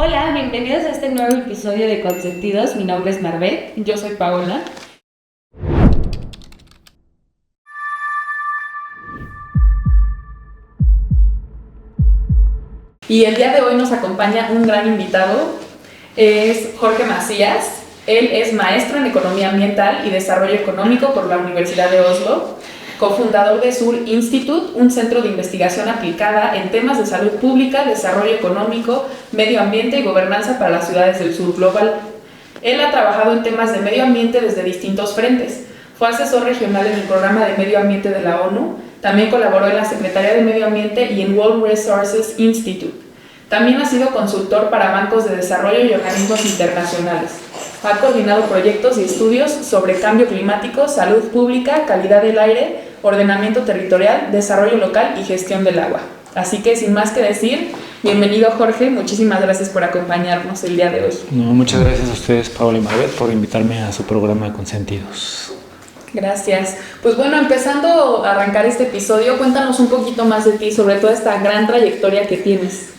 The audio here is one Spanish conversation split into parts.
Hola, bienvenidos a este nuevo episodio de Consentidos. Mi nombre es Marvé. Yo soy Paola. Y el día de hoy nos acompaña un gran invitado, es Jorge Macías. Él es maestro en Economía Ambiental y Desarrollo Económico por la Universidad de Oslo, cofundador de Sur Institute, un centro de investigación aplicada en temas de salud pública, desarrollo económico, medio ambiente y gobernanza para las ciudades del sur global. Él ha trabajado en temas de medio ambiente desde distintos frentes. Fue asesor regional en el programa de medio ambiente de la ONU. También colaboró en la Secretaría de Medio Ambiente y en World Resources Institute. También ha sido consultor para bancos de desarrollo y organismos internacionales. Ha coordinado proyectos y estudios sobre cambio climático, salud pública, calidad del aire, ordenamiento territorial, desarrollo local y gestión del agua. Así que sin más que decir, bienvenido Jorge, muchísimas gracias por acompañarnos el día de hoy. No, muchas gracias a ustedes, Paola y Marvet, por invitarme a su programa Consentidos. Gracias. Pues bueno, empezando a arrancar este episodio, cuéntanos un poquito más de ti, sobre toda esta gran trayectoria que tienes.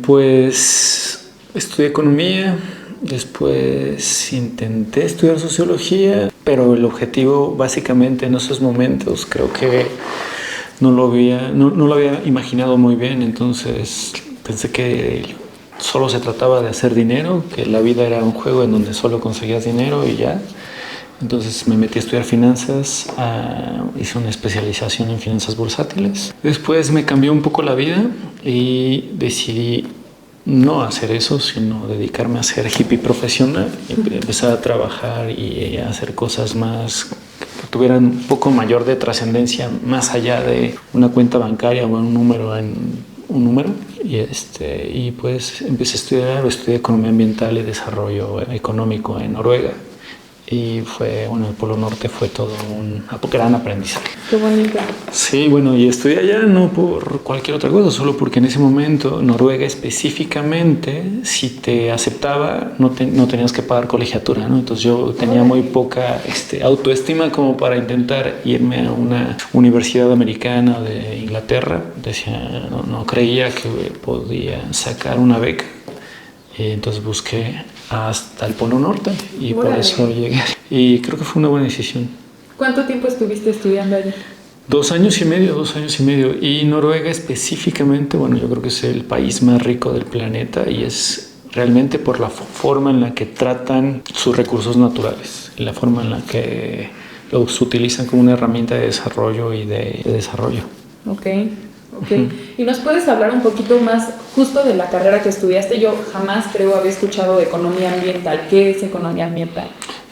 Pues estudié economía, después intenté estudiar sociología, pero el objetivo básicamente en esos momentos creo que no lo había imaginado muy bien, entonces pensé que solo se trataba de hacer dinero, que la vida era un juego en donde solo conseguías dinero y ya. Entonces me metí a estudiar finanzas, hice una especialización en finanzas bursátiles. Después me cambió un poco la vida y decidí no hacer eso, sino dedicarme a ser hippie profesional. Empezar a trabajar y a hacer cosas más que tuvieran un poco mayor de trascendencia, más allá de una cuenta bancaria o un número y pues estudié economía ambiental y desarrollo económico en Noruega. Y el Polo Norte fue todo un gran aprendizaje. Qué bonito. Sí, bueno, y estudié allá no por cualquier otra cosa, solo porque en ese momento Noruega específicamente, si te aceptaba, no tenías que pagar colegiatura, ¿no? Entonces yo tenía muy poca autoestima como para intentar irme a una universidad americana de Inglaterra. Decía, no creía que podía sacar una beca. Y entonces busqué hasta el Polo Norte y por eso llegué. Y creo que fue una buena decisión. ¿Cuánto tiempo estuviste estudiando allá? 2 años y medio. Y Noruega específicamente, bueno, yo creo que es el país más rico del planeta y es realmente por la forma en la que tratan sus recursos naturales, la forma en la que los utilizan como una herramienta de desarrollo y de desarrollo. Ok. ¿Y nos puedes hablar un poquito más justo de la carrera que estudiaste? Yo jamás creo haber escuchado de economía ambiental. ¿Qué es economía ambiental?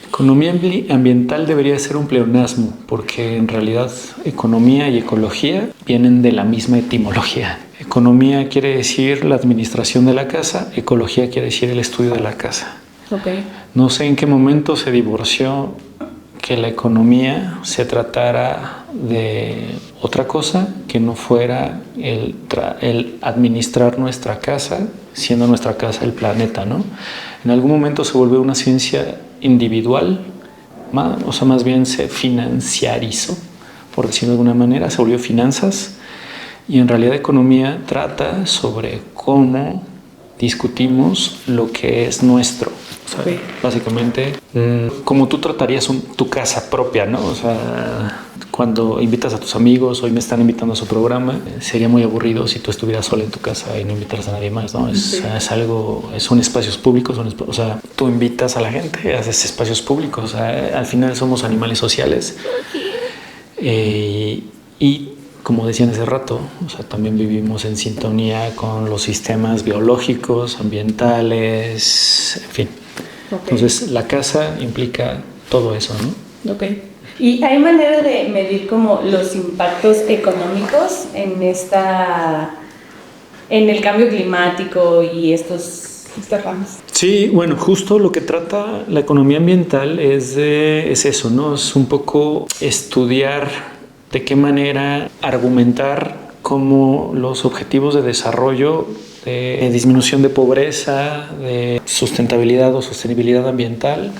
Economía ambiental debería ser un pleonasmo, porque en realidad economía y ecología vienen de la misma etimología. Economía quiere decir la administración de la casa, ecología quiere decir el estudio de la casa. Okay. No sé en qué momento se divorció que la economía se tratara de otra cosa que no fuera el administrar nuestra casa, siendo nuestra casa el planeta, ¿no? En algún momento se volvió una ciencia individual, más bien se financiarizó, por decirlo de alguna manera, se volvió finanzas, y en realidad economía trata sobre cómo discutimos lo que es nuestro. O sea, básicamente, como tú tratarías tu casa propia, ¿no? O sea, cuando invitas a tus amigos, hoy me están invitando a su programa, sería muy aburrido si tú estuvieras sola en tu casa y no invitaras a nadie más, ¿no? Son espacios públicos, o sea, tú invitas a la gente, haces espacios públicos, o sea, al final somos animales sociales. Y como decían hace rato, o sea, también vivimos en sintonía con los sistemas biológicos, ambientales, en fin. Entonces, la casa implica todo eso, ¿no? Okay. ¿Y hay manera de medir como los impactos económicos en el cambio climático y estas ramas? Sí, bueno, justo lo que trata la economía ambiental es eso, ¿no? Es un poco estudiar de qué manera argumentar cómo los objetivos de desarrollo, de disminución de pobreza, de sustentabilidad o sostenibilidad ambiental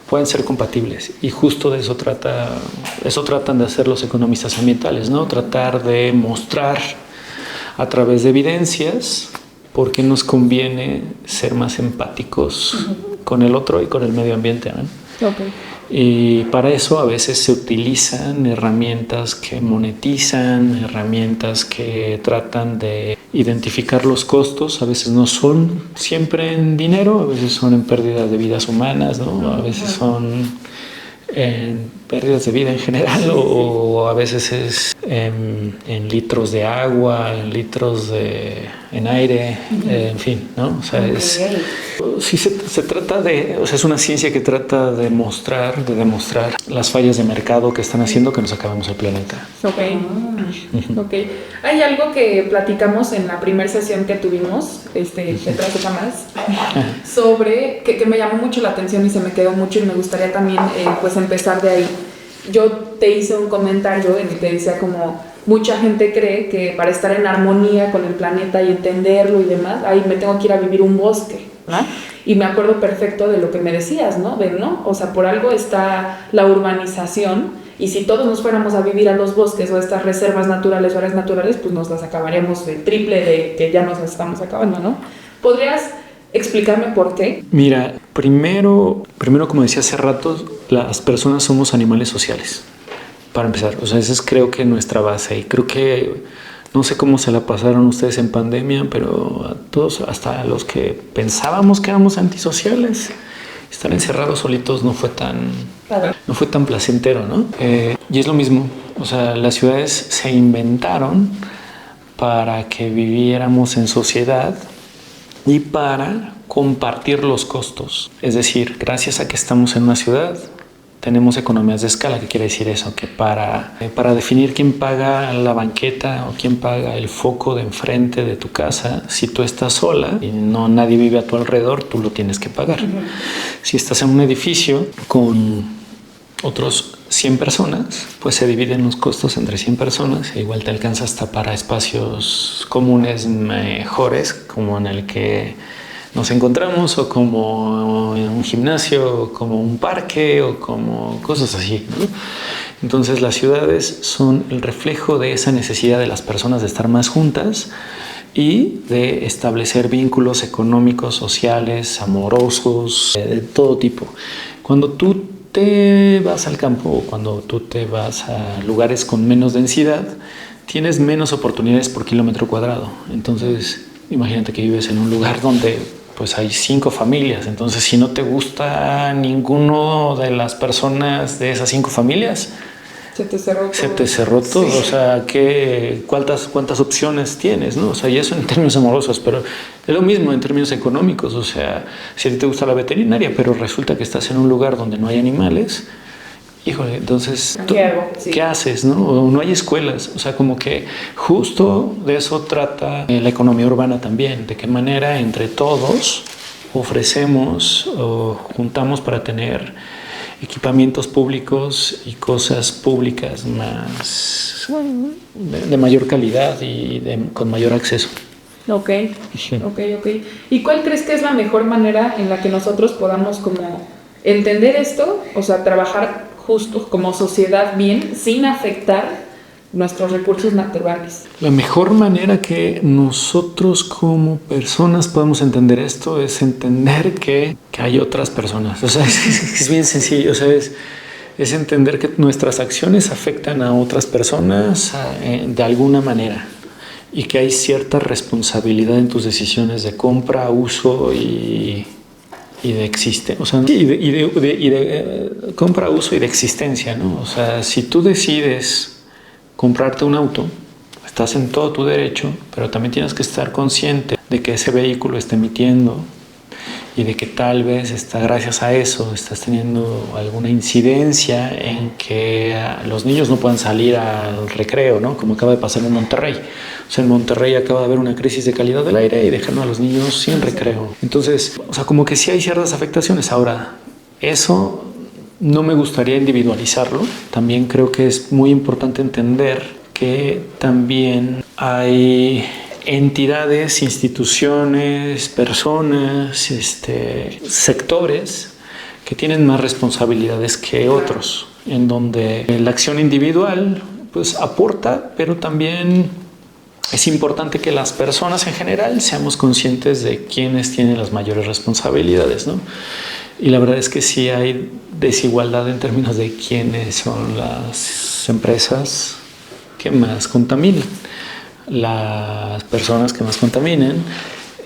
pueden ser compatibles. Y justo de eso tratan de hacer los economistas ambientales, ¿no? Tratar de mostrar a través de evidencias porque nos conviene ser más empáticos con el otro y con el medio ambiente, ¿no? Okay. Y para eso a veces se utilizan herramientas que monetizan, herramientas que tratan de identificar los costos. A veces no son siempre en dinero, a veces son en pérdidas de vidas humanas, ¿no? A veces son en pérdidas de vida en general, o a veces es en litros de agua, en litros en aire, en fin, ¿no? O sea, sí se trata de, o sea, es una ciencia que trata de demostrar las fallas de mercado que están haciendo que nos acabemos el planeta. Okay. Hay algo que platicamos en la primera sesión que tuvimos, detrás de cámaras, sobre que me llamó mucho la atención y se me quedó mucho, y me gustaría también pues empezar de ahí. Yo te hice un comentario en el que decía como mucha gente cree que para estar en armonía con el planeta y entenderlo y demás, ahí me tengo que ir a vivir un bosque, ¿no? Y me acuerdo perfecto de lo que me decías, ¿no? O sea, por algo está la urbanización, y si todos nos fuéramos a vivir a los bosques o a estas reservas naturales o áreas naturales, pues nos las acabaríamos el triple de que ya nos estamos acabando, ¿no? ¿Podrías explicarme por qué? Mira, primero, como decía hace rato, las personas somos animales sociales, para empezar. O sea, esa es creo que nuestra base. Y creo que, no sé cómo se la pasaron ustedes en pandemia, pero a todos, hasta los que pensábamos que éramos antisociales, estar encerrados solitos no fue tan placentero, ¿no? Y es lo mismo. O sea, las ciudades se inventaron para que viviéramos en sociedad y para compartir los costos. Es decir, gracias a que estamos en una ciudad, tenemos economías de escala. ¿Qué quiere decir eso? Que para definir quién paga la banqueta o quién paga el foco de enfrente de tu casa, si tú estás sola y nadie vive a tu alrededor, tú lo tienes que pagar. Si estás en un edificio con otros 100 personas, pues se dividen los costos entre 100 personas e igual te alcanza hasta para espacios comunes mejores, como en el que nos encontramos, o como en un gimnasio, o como un parque, o como cosas así, ¿no? Entonces las ciudades son el reflejo de esa necesidad de las personas de estar más juntas y de establecer vínculos económicos, sociales, amorosos, de todo tipo. Cuando tú te vas al campo o cuando tú te vas a lugares con menos densidad, tienes menos oportunidades por kilómetro cuadrado. Entonces, imagínate que vives en un lugar donde pues hay 5 familias. Entonces, si no te gusta ninguno de las personas de esas 5 familias, se te cerró todo. Se te cerró todo. Sí. O sea, ¿cuántas opciones tienes, ¿no? O sea, y eso en términos amorosos, pero es lo mismo en términos económicos. O sea, si a ti te gusta la veterinaria, pero resulta que estás en un lugar donde no hay animales, híjole, entonces, ¿qué haces, no? O no hay escuelas. O sea, como que justo de eso trata la economía urbana también. De qué manera entre todos ofrecemos o juntamos para tener equipamientos públicos y cosas públicas más de mayor calidad y con mayor acceso. Ok. ¿Y cuál crees que es la mejor manera en la que nosotros podamos como entender esto? O sea, trabajar justo como sociedad bien, sin afectar nuestros recursos naturales. La mejor manera que nosotros como personas podemos entender esto es entender que hay otras personas. O sea, es bien sencillo. O sea, es entender que nuestras acciones afectan a otras personas de alguna manera y que hay cierta responsabilidad en tus decisiones de compra, uso y de existencia, o sea, y de compra, uso y de existencia, ¿no? O sea, si tú decides comprarte un auto, estás en todo tu derecho, pero también tienes que estar consciente de que ese vehículo está emitiendo y de que tal vez gracias a eso estás teniendo alguna incidencia en que los niños no puedan salir al recreo, ¿no? Como acaba de pasar en Monterrey. O sea, en Monterrey acaba de haber una crisis de calidad del aire y dejan a los niños sin recreo. Entonces, o sea, como que sí hay ciertas afectaciones. Ahora, eso no me gustaría individualizarlo. También creo que es muy importante entender que también hay entidades, instituciones, personas, sectores que tienen más responsabilidades que otros, en donde la acción individual pues aporta, pero también es importante que las personas en general seamos conscientes de quiénes tienen las mayores responsabilidades, ¿no? Y la verdad es que sí hay desigualdad en términos de quiénes son las empresas que más contaminan, las personas que más contaminan,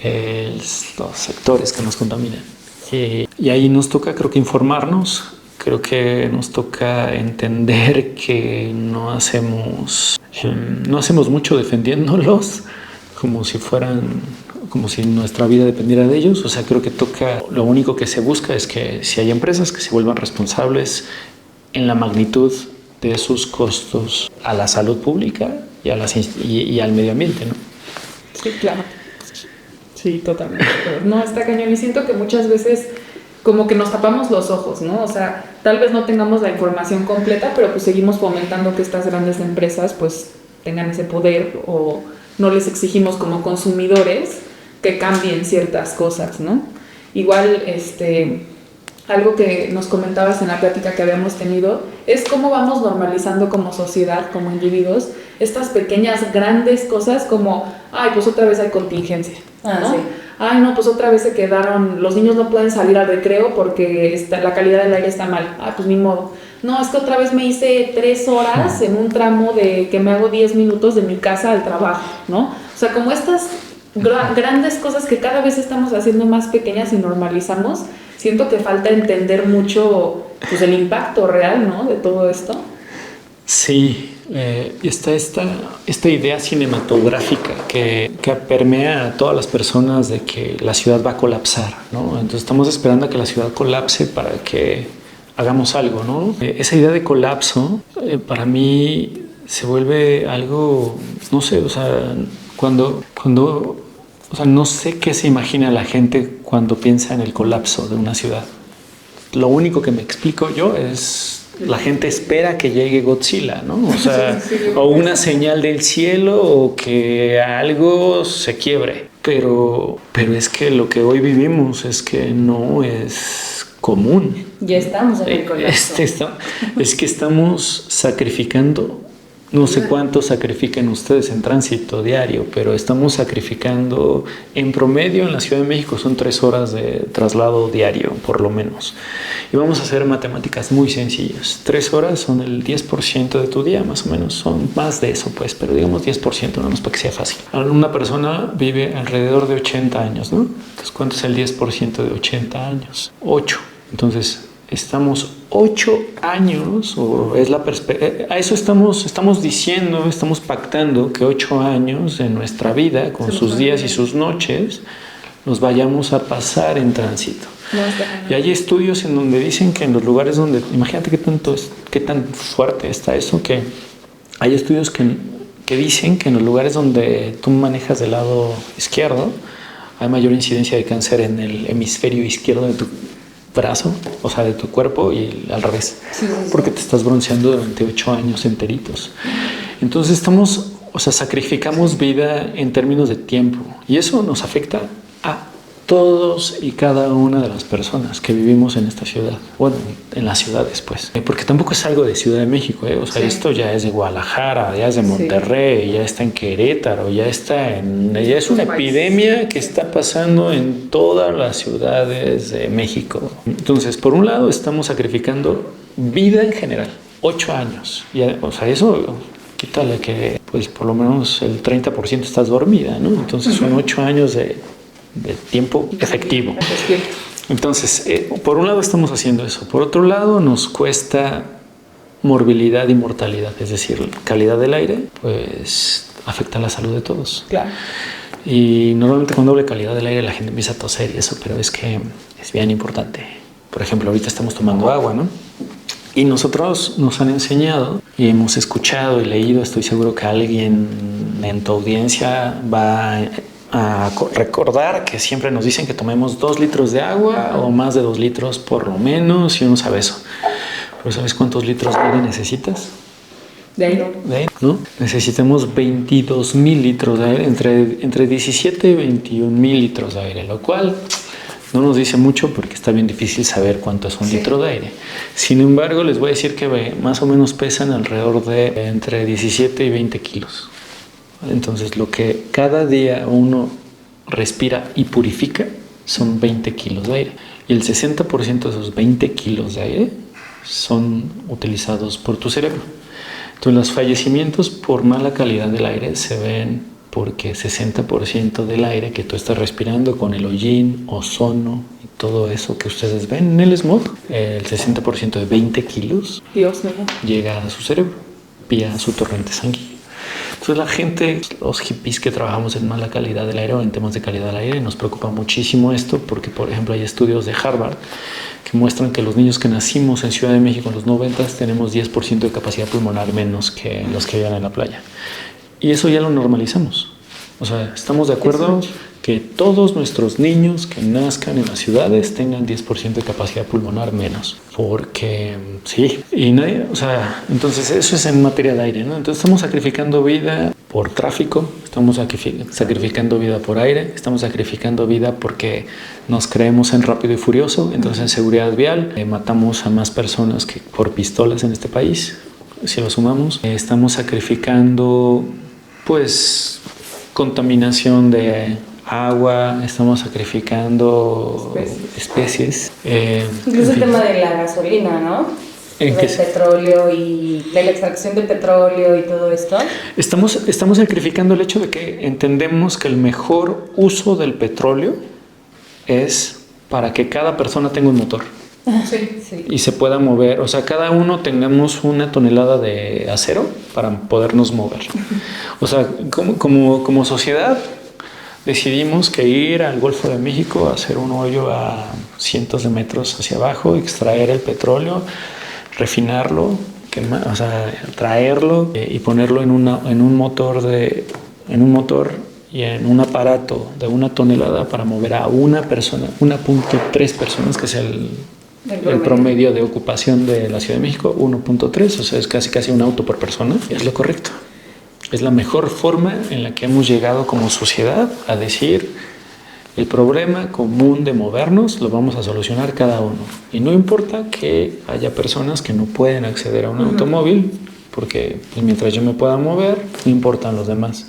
los sectores que más contaminan. Y ahí nos toca, creo que, informarnos. Creo que nos toca entender que no hacemos mucho defendiéndolos como si nuestra vida dependiera de ellos. O sea, creo que lo único que se busca es que si hay empresas que se vuelvan responsables en la magnitud de sus costos a la salud pública y al medio ambiente, ¿no? Sí, claro. Sí, totalmente. No, está cañón. Y siento que muchas veces como que nos tapamos los ojos, ¿no? O sea, tal vez no tengamos la información completa, pero pues seguimos fomentando que estas grandes empresas pues tengan ese poder, o no les exigimos como consumidores que cambien ciertas cosas, ¿no? Igual, algo que nos comentabas en la plática que habíamos tenido es cómo vamos normalizando como sociedad, como individuos, estas pequeñas, grandes cosas como, ay, pues otra vez hay contingencia, ¿no? Sí. Ay, no, pues otra vez se quedaron, los niños no pueden salir al recreo porque la calidad del aire está mal. Ah, pues ni modo. No, es que otra vez me hice 3 horas en un tramo de que me hago 10 minutos de mi casa al trabajo, ¿no? O sea, como estas grandes cosas que cada vez estamos haciendo más pequeñas y normalizamos, siento que falta entender mucho pues el impacto real, ¿no?, de todo esto. Sí, está esta idea cinematográfica que permea a todas las personas de que la ciudad va a colapsar, ¿no? Entonces estamos esperando a que la ciudad colapse para que hagamos algo, ¿no? Esa idea de colapso para mí se vuelve algo, no sé, o sea, o sea, no sé qué se imagina la gente cuando piensa en el colapso de una ciudad. Lo único que me explico yo es la gente espera que llegue Godzilla, ¿no? O sea, o una señal del cielo o que algo se quiebre. Pero es que lo que hoy vivimos es que no es común. Ya estamos en el colapso. Es que estamos sacrificando. No sé cuánto sacrifican ustedes en tránsito diario, pero estamos sacrificando, en promedio en la Ciudad de México son 3 horas de traslado diario, por lo menos. Y vamos a hacer matemáticas muy sencillas. 3 horas son el 10% de tu día, más o menos. Son más de eso, pues, pero digamos 10%, nada más para que sea fácil. Una persona vive alrededor de 80 años, ¿no? Entonces, ¿cuánto es el 10% de 80 años? 8. Entonces, estamos 8 años, o es a eso estamos diciendo, estamos pactando que 8 años de nuestra vida, con sus días y sus noches, los vayamos a pasar en tránsito. Y hay estudios en donde dicen que en los lugares donde, imagínate qué tan fuerte está eso, que hay estudios que dicen que en los lugares donde tú manejas del lado izquierdo hay mayor incidencia de cáncer en el hemisferio izquierdo de tu brazo, o sea, de tu cuerpo, y al revés, porque te estás bronceando durante 8 años enteritos. Entonces sacrificamos vida en términos de tiempo, y eso nos afecta a todos y cada una de las personas que vivimos en esta ciudad, bueno, en las ciudades, pues, porque tampoco es algo de Ciudad de México, o sea, esto ya es de Guadalajara, ya es de Monterrey, ya está en Querétaro, ya es una epidemia que está pasando en todas las ciudades de México. Entonces, por un lado, estamos sacrificando vida en general, 8 años, o sea, eso quítale que, pues, por lo menos el 30% estás dormida, ¿no? Entonces, son 8 años de tiempo efectivo. Entonces, por un lado estamos haciendo eso. Por otro lado, nos cuesta morbilidad y mortalidad, es decir, calidad del aire, pues afecta la salud de todos. Claro. Y normalmente cuando hablo de calidad del aire la gente empieza a toser y eso, pero es que es bien importante. Por ejemplo, ahorita estamos tomando agua, ¿no? Y nosotros nos han enseñado y hemos escuchado y leído, estoy seguro que alguien en tu audiencia va a recordar que siempre nos dicen que tomemos 2 litros de agua o más de 2 litros por lo menos, y uno sabe eso. Pero ¿sabes cuántos litros de aire necesitas? De aire. ¿No? Necesitamos 22,000 litros de aire, entre 17 y 21,000 litros de aire, lo cual no nos dice mucho porque está bien difícil saber cuánto es un litro de aire. Sin embargo, les voy a decir que más o menos pesan alrededor de entre 17 y 20 kilos. Entonces, lo que cada día uno respira y purifica son 20 kilos de aire. Y el 60% de esos 20 kilos de aire son utilizados por tu cerebro. Entonces, los fallecimientos por mala calidad del aire se ven porque 60% del aire que tú estás respirando con el hollín, ozono y todo eso que ustedes ven en el smog, el 60% de 20 kilos Dios mío. llega a su cerebro vía su torrente sanguíneo. Entonces la gente, los hippies que trabajamos en mala calidad del aire o en temas de calidad del aire, nos preocupa muchísimo esto porque, por ejemplo, hay estudios de Harvard que muestran que los niños que nacimos en Ciudad de México en los 90 tenemos 10% de capacidad pulmonar menos que los que viven en la playa. Y eso ya lo normalizamos. O sea, estamos de acuerdo que todos nuestros niños que nazcan en las ciudades tengan 10% de capacidad pulmonar menos. Porque sí, y nadie, o sea, entonces eso es en materia de aire, ¿no? Entonces estamos sacrificando vida por tráfico, estamos sacrificando vida por aire, estamos sacrificando vida porque nos creemos en Rápido y Furioso, entonces en seguridad vial matamos a más personas que por pistolas en este país, si lo sumamos. Estamos sacrificando pues contaminación de agua, estamos sacrificando especies. Incluso el tema de la gasolina, ¿no? Del petróleo y de la extracción del petróleo y todo esto. Estamos sacrificando el hecho de que entendemos que el mejor uso del petróleo es para que cada persona tenga un motor. Sí. Y se pueda mover, o sea, cada uno tengamos 1 tonelada de acero para podernos mover. O sea, como sociedad decidimos que ir al Golfo de México, hacer un hoyo a cientos de metros hacia abajo, extraer el petróleo, refinarlo, o sea, traerlo y ponerlo en un motor y en un aparato de 1 tonelada para mover a una persona, 1.3 personas, que es el promedio de ocupación de la Ciudad de México, 1.3, o sea, es casi un auto por persona. Es lo correcto. Es la mejor forma en la que hemos llegado como sociedad a decir el problema común de movernos lo vamos a solucionar cada uno. Y no importa que haya personas que no pueden acceder a un automóvil, porque pues, mientras yo me pueda mover, no importan los demás.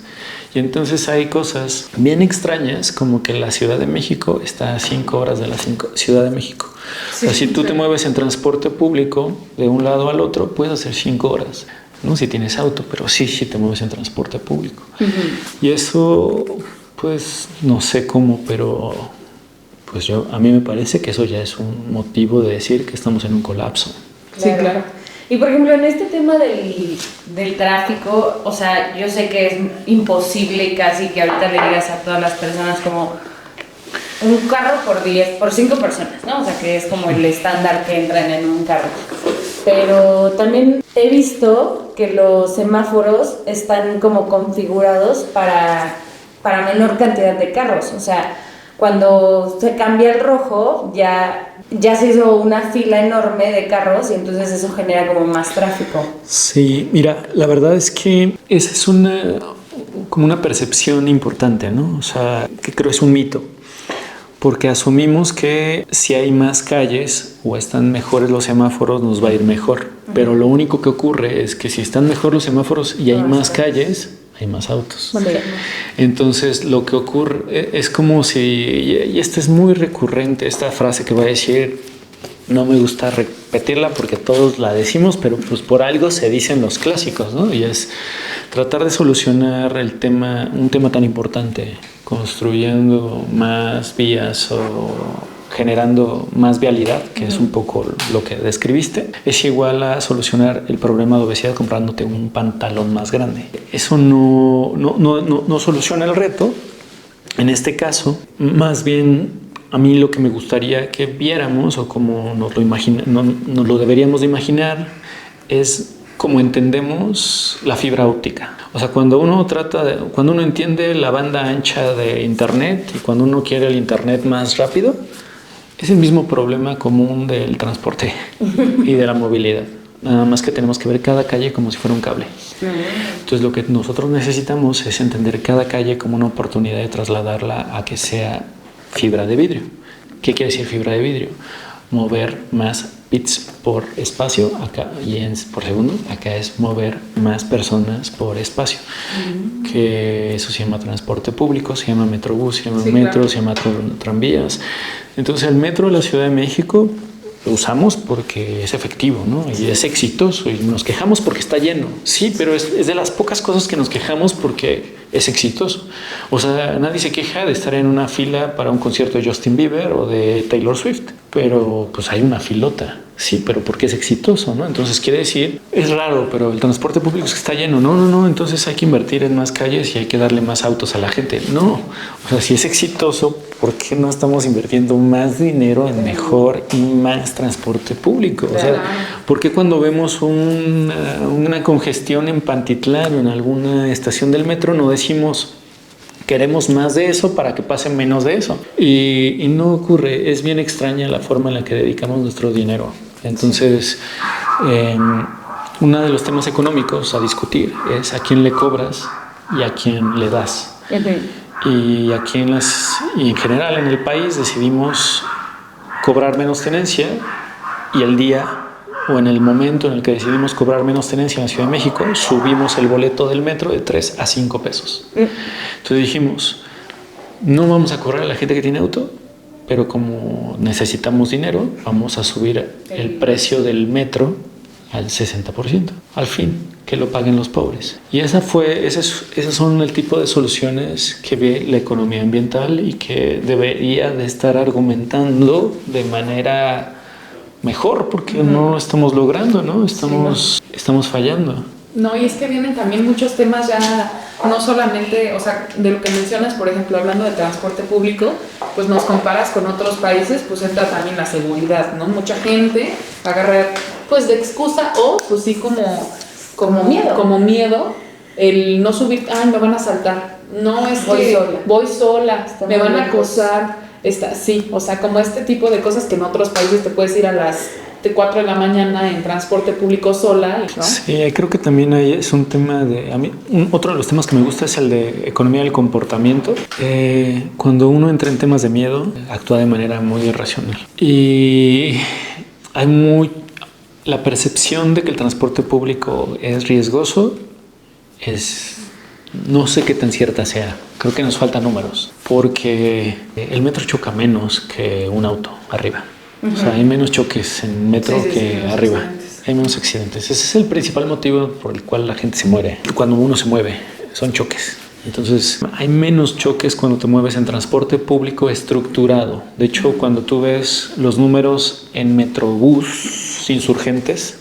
Y entonces hay cosas bien extrañas, como que la Ciudad de México está a 5 horas de la Ciudad de México. Sí, o sea, si tú te mueves en transporte público de un lado al otro, puedes hacer 5 horas. No si tienes auto, pero sí te mueves en transporte público. Y eso, pues, no sé cómo, pero pues a mí me parece que eso ya es un motivo de decir que estamos en un colapso. Sí, claro. Y por ejemplo, en este tema del tráfico, o sea, yo sé que es imposible casi que ahorita le digas a todas las personas como un carro por 5 personas, ¿no? O sea, que es como el estándar que entran en un carro. Pero también he visto que los semáforos están como configurados para menor cantidad de carros. O sea, cuando se cambia el rojo, ya se hizo una fila enorme de carros y entonces eso genera como más tráfico. Sí, mira, la verdad es que esa es como una percepción importante, ¿no? O sea, que creo es un mito. Porque asumimos que si hay más calles o están mejores los semáforos nos va a ir mejor. Pero lo único que ocurre es que si están mejor los semáforos y hay más calles, hay más autos. Entonces lo que ocurre es como si, y esta es muy recurrente, esta frase que voy a decir, no me gusta repetirla porque todos la decimos, pero pues por algo se dicen los clásicos, ¿no? Y es tratar de solucionar un tema tan importante, construyendo más vías o generando más vialidad, que es un poco lo que describiste, es igual a solucionar el problema de obesidad comprándote un pantalón más grande. Eso no soluciona el reto. En este caso, más bien, a mí lo que me gustaría que viéramos, o como nos lo deberíamos de imaginar, es como entendemos la fibra óptica. O sea, cuando uno entiende la banda ancha de internet y cuando uno quiere el internet más rápido, es el mismo problema común del transporte y de la movilidad. Nada más que tenemos que ver cada calle como si fuera un cable. Entonces lo que nosotros necesitamos es entender cada calle como una oportunidad de trasladarla a que sea fibra de vidrio. ¿Qué quiere decir fibra de vidrio? Mover más bits por espacio acá y por segundo. Acá es mover más personas por espacio, que eso se llama transporte público, se llama metrobús, se llama metro, claro. Se llama tranvías. Entonces el metro de la Ciudad de México lo usamos porque es efectivo, ¿no? Y es exitoso, y nos quejamos porque está lleno. Sí, pero es de las pocas cosas que nos quejamos porque es exitoso. O sea, nadie se queja de estar en una fila para un concierto de Justin Bieber o de Taylor Swift, pero pues hay una filota. Sí, pero porque es exitoso, ¿no? Entonces quiere decir, es raro, pero el transporte público es que está lleno. No, entonces hay que invertir en más calles y hay que darle más autos a la gente. No, o sea, si es exitoso, ¿por qué no estamos invirtiendo más dinero en mejor y más transporte público? O sea, ¿por qué cuando vemos una congestión en Pantitlán o en alguna estación del metro no decimos queremos más de eso para que pase menos de eso? Y no ocurre. Es bien extraña la forma en la que dedicamos nuestro dinero. Entonces, uno de los temas económicos a discutir es a quién le cobras y a quién le das. Y aquí y en general en el país decidimos cobrar menos tenencia, y el día o en el momento en el que decidimos cobrar menos tenencia en la Ciudad de México, subimos el boleto del metro de 3 a 5 pesos. Entonces dijimos, no vamos a cobrar a la gente que tiene auto, pero como necesitamos dinero, vamos a subir el precio del metro al 60%. Al fin, que lo paguen los pobres. Y esas son el tipo de soluciones que ve la economía ambiental y que debería de estar argumentando de manera mejor, porque no lo estamos logrando, ¿no? Estamos fallando. No, y es que vienen también muchos temas ya, no solamente, o sea, de lo que mencionas, por ejemplo, hablando de transporte público, pues nos comparas con otros países, pues entra también la seguridad, ¿no? Mucha gente agarra, pues de excusa o, pues sí, como miedo, el no subir, me van a asaltar, no es voy sola, me van a acosar, sí, o sea, como este tipo de cosas que en otros países te puedes ir a las 4 de la mañana en transporte público sola, ¿no? Sí, creo que también ahí es un tema otro de los temas que me gusta es el de economía del comportamiento. Cuando uno entra en temas de miedo, actúa de manera muy irracional. Y hay la percepción de que el transporte público es riesgoso, no sé qué tan cierta sea. Creo que nos faltan números, porque el metro choca menos que un auto arriba. O sea, hay menos choques en metro que arriba. Hay menos accidentes. Ese es el principal motivo por el cual la gente se muere. Cuando uno se mueve, son choques. Entonces, hay menos choques cuando te mueves en transporte público estructurado. De hecho, cuando tú ves los números en Metrobús Insurgentes,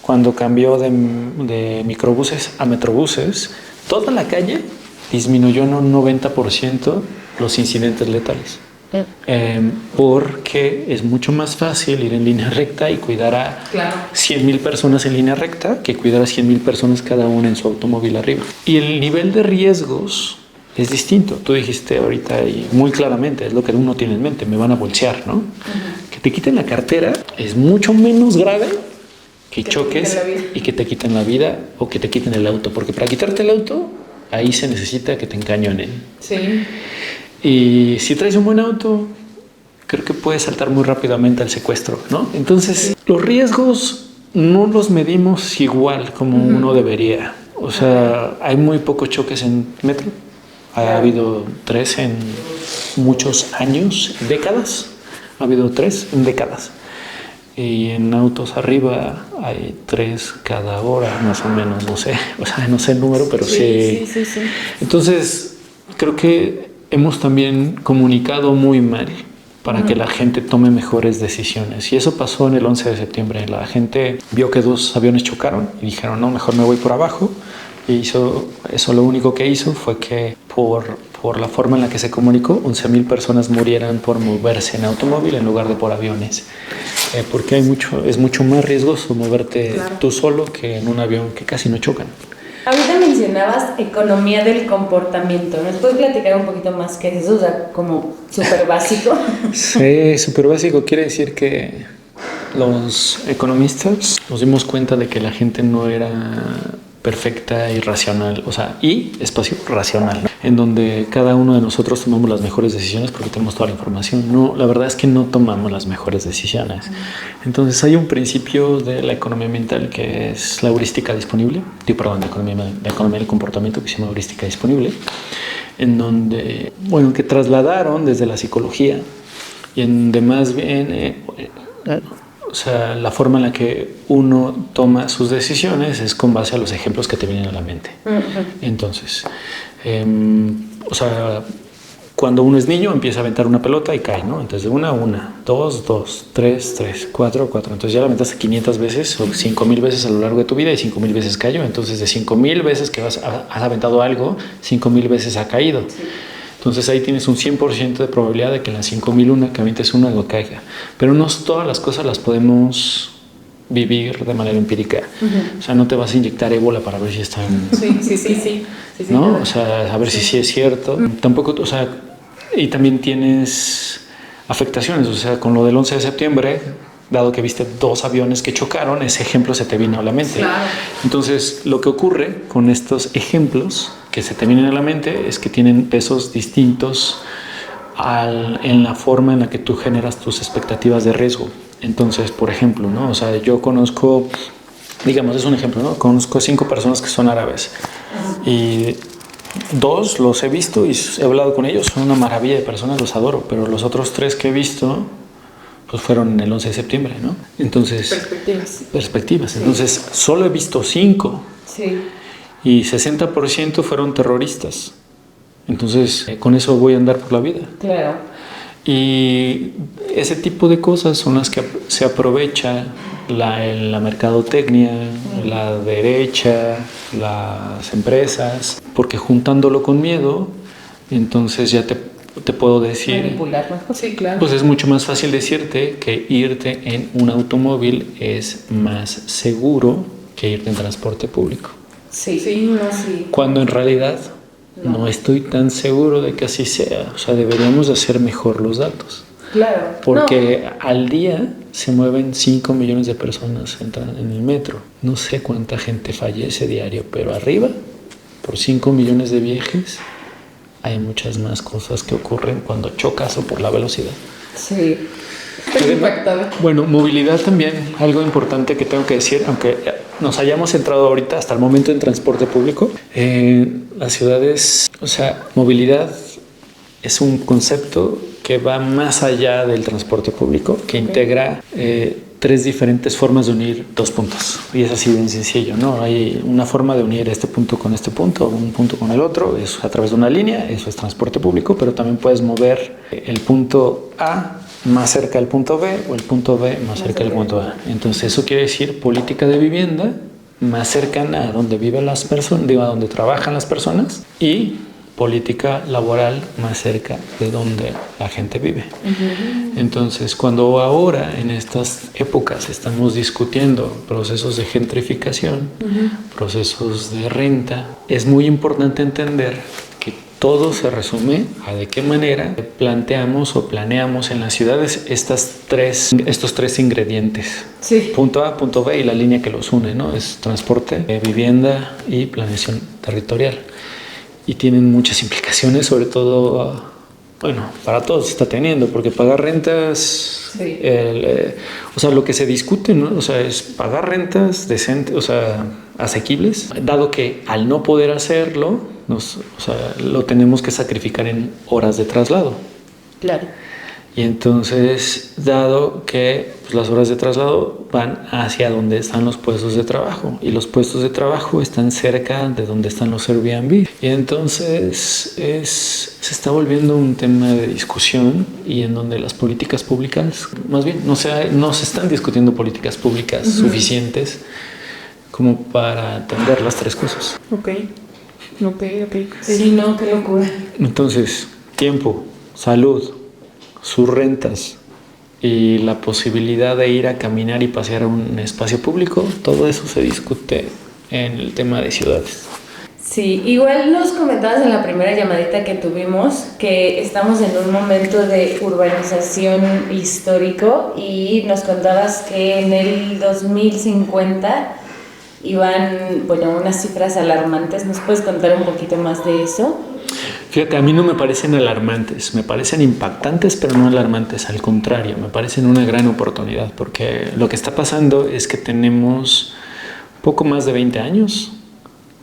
cuando cambió de microbuses a metrobuses, toda la calle disminuyó en un 90% los incidentes letales. Porque es mucho más fácil ir en línea recta y cuidar a 100,000 personas en línea recta que cuidar a 100,000 personas cada una en su automóvil arriba. Y el nivel de riesgos es distinto. Tú dijiste ahorita y muy claramente, es lo que uno tiene en mente, me van a bolsear, ¿no? Que te quiten la cartera es mucho menos grave que choques y que te quiten la vida o que te quiten el auto, porque para quitarte el auto ahí se necesita que te encañonen. Sí. Y si traes un buen auto, creo que puedes saltar muy rápidamente al secuestro, ¿no? Entonces, los riesgos no los medimos igual como uno debería. O sea, hay muy pocos choques en metro. Ha habido 3 en muchos años, décadas. Ha habido 3 en décadas. Y en autos arriba hay 3 cada hora, más o menos, no sé. O sea, no sé el número, pero sí. Entonces, creo que hemos también comunicado muy mal para que la gente tome mejores decisiones. Y eso pasó en el 11 de septiembre. La gente vio que 2 aviones chocaron y dijeron, no, mejor me voy por abajo. Y eso lo único que hizo fue que por la forma en la que se comunicó, 11,000 personas murieran por moverse en automóvil en lugar de por aviones. Porque es mucho más riesgoso moverte tú solo que en un avión que casi no chocan. Ahorita mencionabas economía del comportamiento. ¿Nos puedes platicar un poquito más qué es eso? O sea, como súper básico. Sí, súper básico. Quiere decir que los economistas nos dimos cuenta de que la gente no era perfecta y racional, o sea, y espacio racional, ¿no? En donde cada uno de nosotros tomamos las mejores decisiones porque tenemos toda la información. No, la verdad es que no tomamos las mejores decisiones. Entonces hay un principio de la economía ambiental que es la heurística disponible, de economía del comportamiento, que se llama heurística disponible, en donde, bueno, que trasladaron desde la psicología y en donde más bien o sea, la forma en la que uno toma sus decisiones es con base a los ejemplos que te vienen a la mente. Entonces, o sea, cuando uno es niño empieza a aventar una pelota y cae, ¿no? Entonces de una, dos, tres, cuatro. Entonces ya la aventaste 500 veces o 5,000 veces a lo largo de tu vida y 5,000 veces cayó. Entonces de 5,000 veces que has aventado algo, 5,000 veces ha caído. Sí. Entonces ahí tienes un 100% de probabilidad de que en las 5,001 que avientes una algo caiga. Pero no todas las cosas las podemos vivir de manera empírica. O sea, no te vas a inyectar ébola para ver si están... Sí. ¿No? O sea, a ver si sí es cierto. Tampoco, o sea, y también tienes afectaciones. O sea, con lo del 11 de septiembre, dado que viste 2 aviones que chocaron, ese ejemplo se te vino a la mente. Claro. Entonces, lo que ocurre con estos ejemplos que se te vienen a la mente es que tienen pesos distintos en la forma en la que tú generas tus expectativas de riesgo. Entonces, por ejemplo, ¿no? O sea, yo conozco, digamos, es un ejemplo, ¿no? Conozco 5 personas que son árabes y 2 los he visto y he hablado con ellos, son una maravilla de personas, los adoro, pero los otros 3 que he visto pues fueron el 11 de septiembre, ¿no? Entonces, perspectivas. Entonces, solo he visto 5. Sí. Y 60% fueron terroristas. Entonces, con eso voy a andar por la vida. Claro. Y ese tipo de cosas son las que se aprovecha la mercadotecnia, la derecha, las empresas, porque juntándolo con miedo, entonces ya te puedo decir... Manipular mejor. Sí, claro. Pues es mucho más fácil decirte que irte en un automóvil es más seguro que irte en transporte público. Sí. Cuando en realidad no estoy tan seguro de que así sea. O sea, deberíamos hacer mejor los datos. Claro. Porque al día se mueven 5 millones de personas en el metro. No sé cuánta gente fallece diario, pero arriba, por 5 millones de viajes, hay muchas más cosas que ocurren cuando chocas o por la velocidad. Sí. Estoy impactada. Bueno, movilidad también, algo importante que tengo que decir, aunque nos hayamos centrado ahorita hasta el momento en transporte público, las ciudades, o sea, movilidad es un concepto que va más allá del transporte público, que integra 3 diferentes formas de unir 2 puntos. Y es así bien sencillo, ¿no? Hay una forma de unir este punto con este punto, un punto con el otro, es a través de una línea, eso es transporte público, pero también puedes mover el punto A más cerca del punto B o el punto B más cerca del punto A. Entonces eso quiere decir política de vivienda más cercana a donde viven las personas, digo, a donde trabajan las personas, y política laboral más cerca de donde la gente vive. Entonces, cuando ahora en estas épocas estamos discutiendo procesos de gentrificación, procesos de renta, es muy importante entender que todo se resume a de qué manera planteamos o planeamos en las ciudades estos 3 ingredientes. Sí. Punto A, punto B y la línea que los une, ¿no? Es transporte, vivienda y planeación territorial. Y tienen muchas implicaciones, sobre todo, bueno, para todos se está teniendo, porque pagar rentas, sí. O sea, lo que se discute, ¿no? O sea, es pagar rentas decentes, o sea, asequibles, dado que al no poder hacerlo, o sea, lo tenemos que sacrificar en horas de traslado. Claro. Y entonces, dado que pues, las horas de traslado van hacia donde están los puestos de trabajo y los puestos de trabajo están cerca de donde están los Airbnb. Y entonces se está volviendo un tema de discusión y en donde las políticas públicas, más bien, no se están discutiendo políticas públicas suficientes como para atender las 3 cosas. Ok. Sí, no, qué locura. Entonces, tiempo, salud, sus rentas y la posibilidad de ir a caminar y pasear a un espacio público, todo eso se discute en el tema de ciudades. Sí, igual nos comentabas en la primera llamadita que tuvimos que estamos en un momento de urbanización histórico y nos contabas que en el 2050 iban, bueno, unas cifras alarmantes. ¿Nos puedes contar un poquito más de eso? Fíjate, a mí no me parecen alarmantes, me parecen impactantes, pero no alarmantes, al contrario, me parecen una gran oportunidad, porque lo que está pasando es que tenemos poco más de 20 años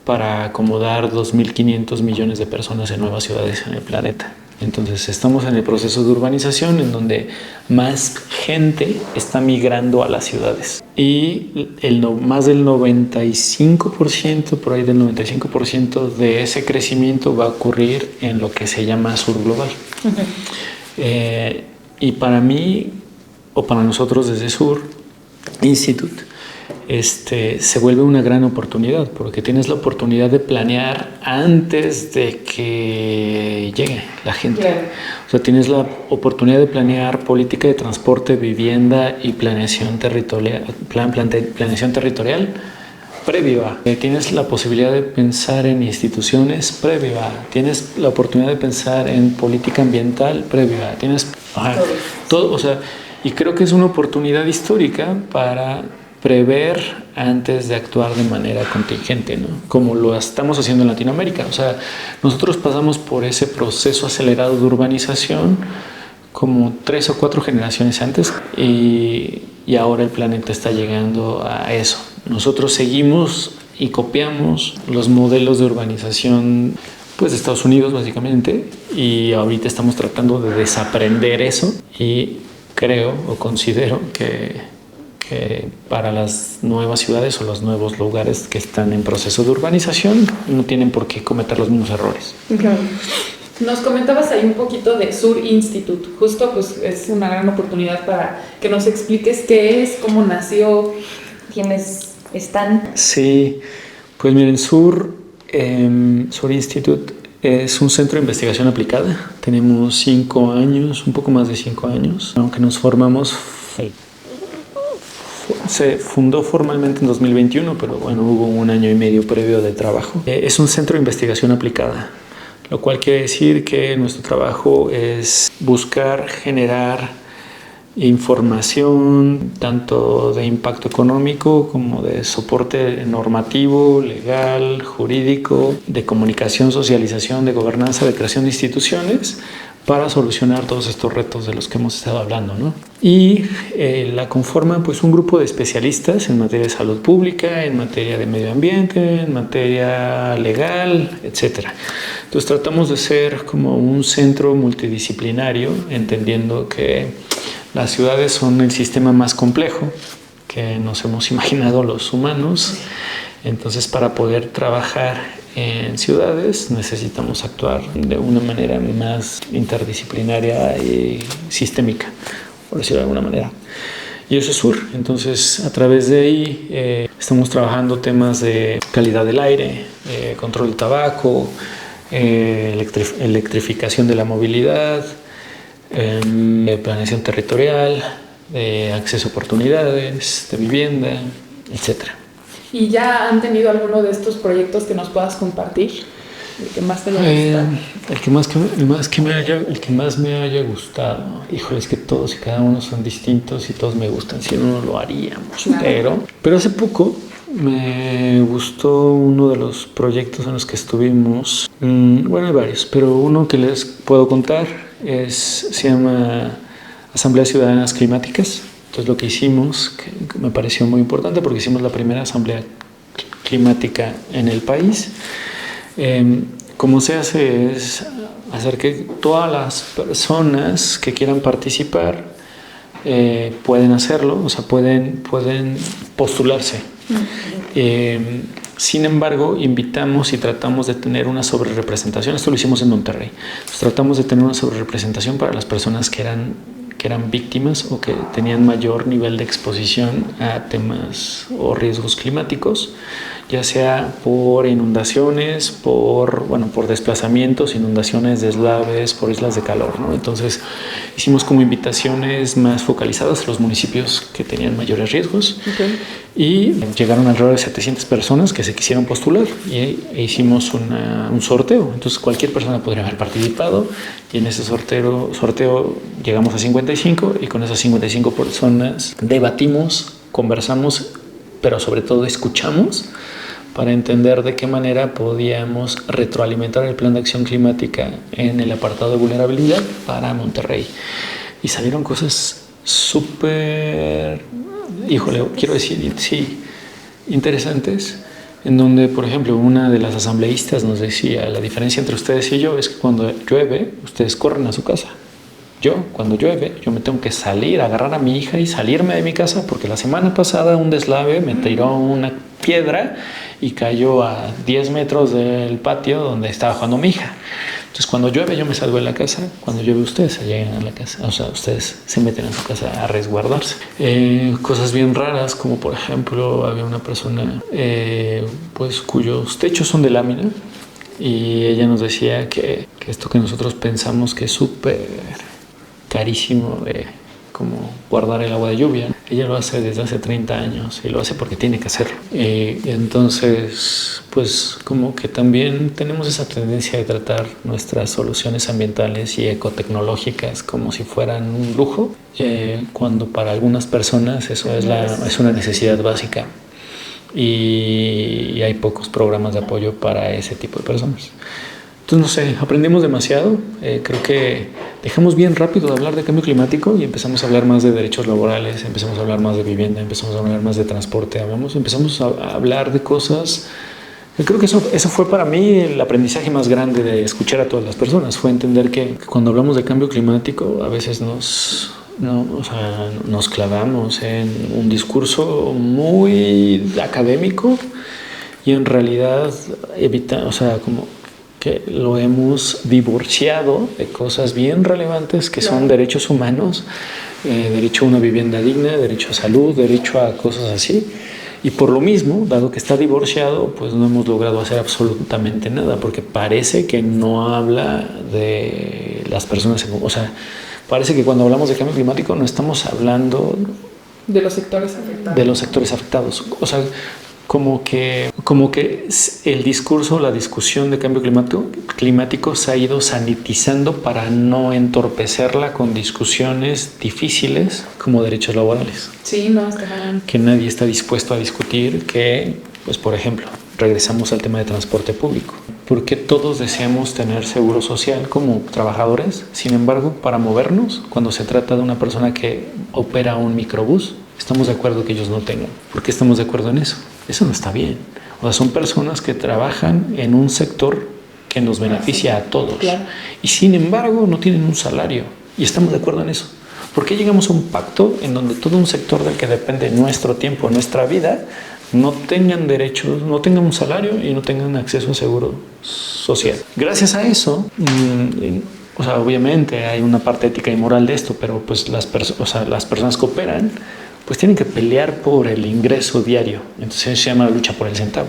para acomodar 2.500 millones de personas en nuevas ciudades en el planeta. Entonces estamos en el proceso de urbanización en donde más gente está migrando a las ciudades y más del 95%, por ahí del 95% de ese crecimiento va a ocurrir en lo que se llama sur global. Y para mí, o para nosotros desde Sur Institute, se vuelve una gran oportunidad porque tienes la oportunidad de planear antes de que llegue la gente. Claro. O sea, tienes la oportunidad de planear política de transporte, vivienda y planeación territorial, planeación territorial previo a. Tienes la posibilidad de pensar en instituciones previo a. Tienes la oportunidad de pensar en política ambiental previo a. Tienes todo, o sea, y creo que es una oportunidad histórica para prever antes de actuar de manera contingente, ¿no? Como lo estamos haciendo en Latinoamérica. O sea, nosotros pasamos por ese proceso acelerado de urbanización como 3 o 4 generaciones antes y ahora el planeta está llegando a eso. Nosotros seguimos y copiamos los modelos de urbanización pues de Estados Unidos básicamente y ahorita estamos tratando de desaprender eso y creo o considero que para las nuevas ciudades o los nuevos lugares que están en proceso de urbanización no tienen por qué cometer los mismos errores. Claro. Nos comentabas ahí un poquito de Sur Institute. Justo pues es una gran oportunidad para que nos expliques qué es, cómo nació, quiénes están. Sí, pues miren, Sur Institute es un centro de investigación aplicada. Tenemos 5 años, un poco más de 5 años, aunque nos formamos. Se fundó formalmente en 2021, pero bueno, hubo 1 año y medio previo de trabajo. Es un centro de investigación aplicada, lo cual quiere decir que nuestro trabajo es buscar generar información tanto de impacto económico como de soporte normativo, legal, jurídico, de comunicación, socialización, de gobernanza, de creación de instituciones para solucionar todos estos retos de los que hemos estado hablando, ¿no? Y la conforman pues un grupo de especialistas en materia de salud pública, en materia de medio ambiente, en materia legal, etc. Entonces tratamos de ser como un centro multidisciplinario, entendiendo que las ciudades son el sistema más complejo que nos hemos imaginado los humanos. Entonces para poder trabajar en ciudades necesitamos actuar de una manera más interdisciplinaria y sistémica, por decirlo de alguna manera. Y eso es Sur. Entonces, a través de ahí estamos trabajando temas de calidad del aire, control del tabaco, electrificación de la movilidad, planeación territorial, acceso a oportunidades de vivienda, etcétera. ¿Y ya han tenido alguno de estos proyectos que nos puedas compartir? ¿El que más te haya gustado? El que más me haya gustado. Híjole, es que todos y cada uno son distintos y todos me gustan. Si no, lo haríamos. Claro. Pero hace poco me gustó uno de los proyectos en los que estuvimos. Bueno, hay varios, pero uno que les puedo contar se llama Asambleas Ciudadanas Climáticas. Entonces lo que hicimos, que me pareció muy importante porque hicimos la primera asamblea climática en el país. Cómo se hace es hacer que todas las personas que quieran participar pueden hacerlo, o sea, pueden postularse. Sin embargo, invitamos y tratamos de tener una sobrerepresentación. Esto lo hicimos en Monterrey. Entonces, tratamos de tener una sobrerepresentación para las personas que eran víctimas o que tenían mayor nivel de exposición a temas o riesgos climáticos, ya sea por inundaciones, por desplazamientos, inundaciones, deslaves, por islas de calor, ¿no? Entonces hicimos como invitaciones más focalizadas a los municipios que tenían mayores riesgos. Y llegaron alrededor de 700 personas que se quisieron postular e hicimos un sorteo. Entonces cualquier persona podría haber participado y en ese sorteo llegamos a 55 y con esas 55 personas debatimos, conversamos, pero sobre todo escuchamos para entender de qué manera podíamos retroalimentar el plan de acción climática en el apartado de vulnerabilidad para Monterrey. Y salieron cosas súper, quiero decir, sí, interesantes, en donde, por ejemplo, una de las asambleístas nos decía, la diferencia entre ustedes y yo es que cuando llueve, ustedes corren a su casa. Cuando llueve, yo me tengo que salir, agarrar a mi hija y salirme de mi casa, porque la semana pasada un deslave me tiró una piedra y cayó a 10 metros del patio donde estaba jugando mi hija. Entonces, cuando llueve, yo me salgo de la casa. Cuando llueve, ustedes se llegan a la casa. O sea, ustedes se meten en su casa a resguardarse. Cosas bien raras, como por ejemplo, había una persona pues cuyos techos son de lámina, y ella nos decía que esto que nosotros pensamos que es súper carísimo de como guardar el agua de lluvia, ella lo hace desde hace 30 años y lo hace porque tiene que hacerlo. Entonces, pues como que también tenemos esa tendencia de tratar nuestras soluciones ambientales y ecotecnológicas como si fueran un lujo, cuando para algunas personas eso es una necesidad básica, y hay pocos programas de apoyo para ese tipo de personas. Entonces, no sé, aprendimos demasiado. Creo que dejamos bien rápido de hablar de cambio climático y empezamos a hablar más de derechos laborales, empezamos a hablar más de vivienda, empezamos a hablar más de transporte, empezamos a hablar de cosas. Yo creo que eso fue para mí el aprendizaje más grande de escuchar a todas las personas, fue entender que cuando hablamos de cambio climático a veces nos clavamos en un discurso muy académico y en realidad como que lo hemos divorciado de cosas bien relevantes que son derechos humanos, derecho a una vivienda digna, derecho a salud, derecho a cosas así. Y por lo mismo, dado que está divorciado, pues no hemos logrado hacer absolutamente nada, porque parece que no habla de las personas. O sea, parece que cuando hablamos de cambio climático no estamos hablando de los sectores afectados. De los sectores afectados. O sea, como que el discurso, la discusión de cambio climático se ha ido sanitizando para no entorpecerla con discusiones difíciles como derechos laborales. Sí, no, está bien. Que nadie está dispuesto a discutir, que, pues por ejemplo, regresamos al tema de transporte público. ¿Por qué todos deseamos tener seguro social como trabajadores? Sin embargo, para movernos, cuando se trata de una persona que opera un microbús, estamos de acuerdo que ellos no tengan. ¿Por qué estamos de acuerdo en eso? Eso no está bien. O sea, son personas que trabajan en un sector que nos beneficia a todos. Claro. Y sin embargo, no tienen un salario. Y estamos de acuerdo en eso. ¿Por qué llegamos a un pacto en donde todo un sector del que depende nuestro tiempo, nuestra vida, no tengan derechos, no tengan un salario y no tengan acceso a seguro social? Gracias a eso, obviamente hay una parte ética y moral de esto, pero pues las personas que operan pues tienen que pelear por el ingreso diario. Entonces eso se llama la lucha por el centavo.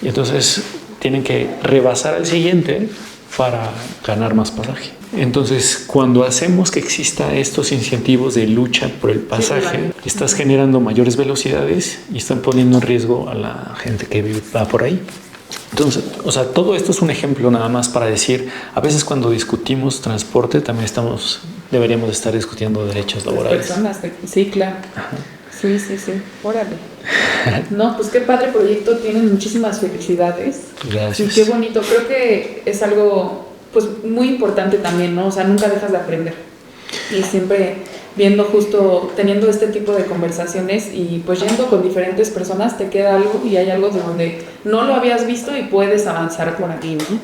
Y entonces tienen que rebasar al siguiente para ganar más pasaje. Entonces, cuando hacemos que exista estos incentivos de lucha por el pasaje, estás generando mayores velocidades y están poniendo en riesgo a la gente que va por ahí. Entonces, todo esto es un ejemplo nada más para decir, a veces cuando discutimos transporte también deberíamos estar discutiendo derechos laborales. Personas, sí, claro. Ajá. Sí, órale. No, pues qué padre proyecto, tienen muchísimas felicidades. Gracias. Y qué bonito, creo que es algo pues muy importante también, ¿no? O sea, nunca dejas de aprender. Y siempre teniendo este tipo de conversaciones y pues yendo con diferentes personas te queda algo y hay algo de donde no lo habías visto y puedes avanzar por aquí, ¿no?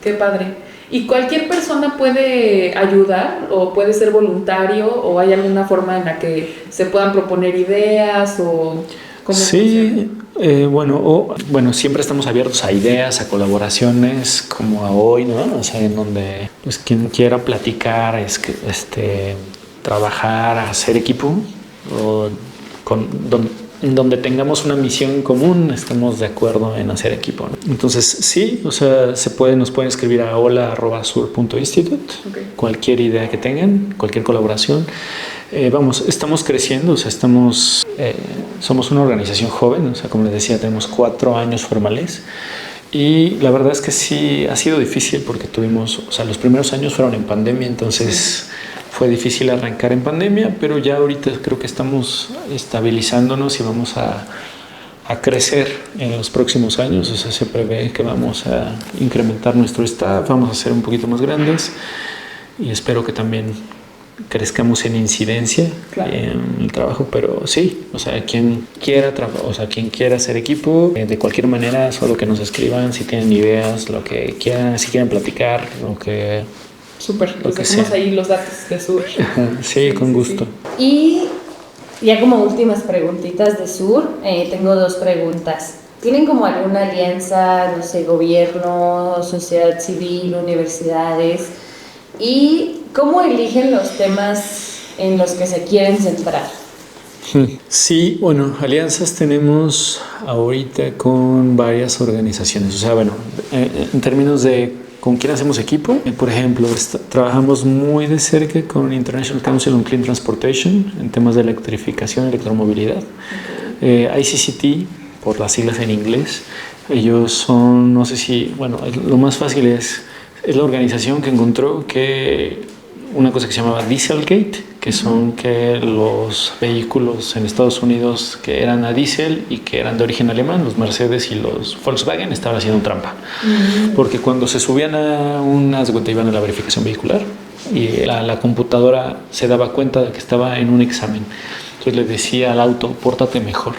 Qué padre. ¿Y cualquier persona puede ayudar o puede ser voluntario o hay alguna forma en la que se puedan proponer ideas o cómo sí, siempre estamos abiertos a ideas, a colaboraciones como a hoy, ¿no? O sea, en donde pues quien quiera platicar, trabajar, hacer equipo o en donde tengamos una misión en común, estamos de acuerdo en hacer equipo, ¿no? Entonces, sí, nos pueden escribir a hola@sur.institute, okay. Cualquier idea que tengan, cualquier colaboración. Estamos creciendo, somos una organización joven, como les decía, tenemos 4 años formales. Y la verdad es que sí ha sido difícil porque los primeros años fueron en pandemia, entonces fue difícil arrancar en pandemia, pero ya ahorita creo que estamos estabilizándonos y vamos a a crecer en los próximos años. O sea, se prevé que vamos a incrementar nuestro staff, vamos a ser un poquito más grandes y espero que también crezcamos en incidencia, claro, en el trabajo, pero sí, o sea, quien quiera hacer equipo, de cualquier manera, solo que nos escriban si tienen ideas, lo que quieran, si quieren platicar, lo que... Súper, les dejamos ahí los datos de Sur. Sí, con gusto. Sí. Y ya como últimas preguntitas de Sur, tengo 2 preguntas. ¿Tienen como alguna alianza, no sé, gobierno, sociedad civil, universidades? ¿Y cómo eligen los temas en los que se quieren centrar? Sí, bueno, alianzas tenemos ahorita con varias organizaciones. O sea, bueno, en términos de con quién hacemos equipo, por ejemplo, trabajamos muy de cerca con International Council on Clean Transportation en temas de electrificación y electromovilidad. Okay. ICCT, por las siglas en inglés, ellos son, no sé si, bueno, lo más fácil es la organización que encontró que una cosa que se llamaba Dieselgate, que son que los vehículos en Estados Unidos que eran a diésel y que eran de origen alemán, los Mercedes y los Volkswagen, estaban haciendo trampa. Porque cuando se subían a iban a la verificación vehicular y la computadora se daba cuenta de que estaba en un examen. Entonces le decía al auto, pórtate mejor.